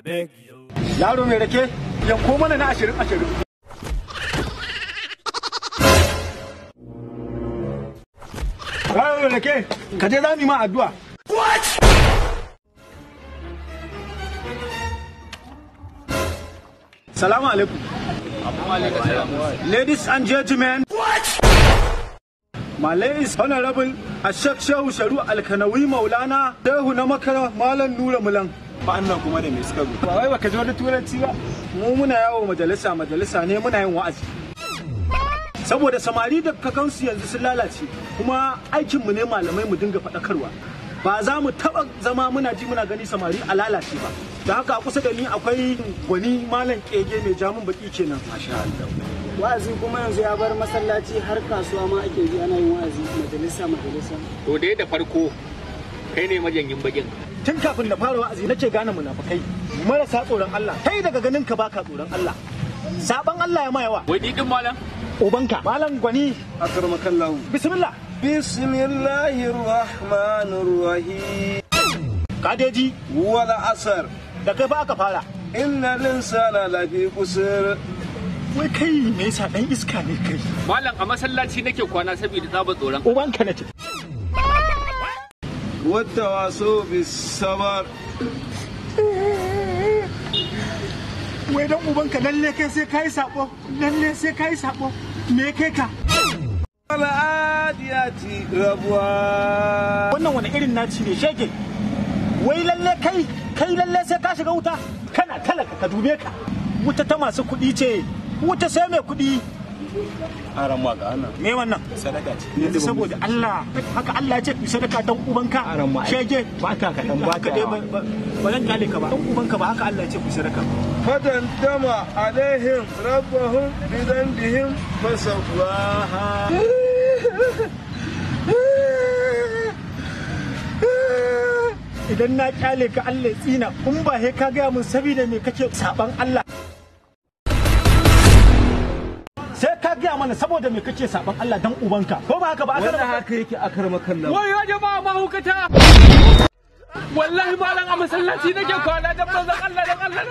Yaro mai rake, yanko mana na 20. Yaro mai rake, ka je za mu yi ma addu'a. Salamu alaikum. Ladies and gentlemen. My name is Honorable Ashak Shehu Sharu Alkanawi Maulana Shehu na makara Malam Nura Mulan. Ba'annan kuma da me suka zo. Ba wai baka ji wani turanci ba. Mu muna yawo majalisa ne muna yin wa'azi. Saboda samari da kakansu yanzu sun lalace kuma aikin mu ne malamai mu dinga faɗakarwa. Ba za mu taɓa zama muna ji muna gani samari a lalace ba. Da haka a kusa da ni akwai gwani Malam Kege mai jamun baki kenan. Masha Allah. Wa'azi kuma yanzu ya bar masallaci har kasuwa ma ake ji ana yin wa'azi majalisa. To dai da farko kai ne majanyin bakin. Tun kafin da fara wa'azi nake gane munafikai marasa tsoron Allah. Kai daga ganin ka baka tsoron Allah. Saban Allah ya ma yawa. Wai ni din malam? Ubanka. Malam gwani. Akramakallahu. Bismillah. Bismillahirrahmanirrahim. Kadeji. Wal asr. Da kai ba aka fara. Innal insana lafi qusr. Wai kai me yasa dan iska ne kai? Malam a masallaci nake kwana saboda tsaba tsoron. Ubanka nace. Wata waso bis sabar. Wai dan ubanka lalle kai sai kai sabo. Me kai ka? Al'adiyati rabwa. Wannan wani irin naci ne shege? Wai lalle kai lalle sai ka shiga wuta? Kana talaka ka dube ka. Wuta ta masu kuɗi ce. Wuta sai mai kuɗi. Aran ma ga ana. Me wannan? Sadaka ce. Yanzu saboda Allah, haka Allah ya ce ku sadaka dan ubanka. Shege ba ka dan ba ka dai ba zan kyale ka ba. Dan ubanka ba haka Allah ya ce ku sadaka. Fadan dama alaihim rabbahum bidandihim fasawaha. Idan na kyale ka Allah ya tsina, in ba he ka gaya mun saboda me kake saban Allah. Sai ka gaya mana saboda me kake saban Allah dan ubanka. Ko ba haka ba aka Wannan haka yake akramakallahu. Wayo jama'a mahukata. Wallahi malam a masallaci nake kwana dan manzon Allah dan Allah.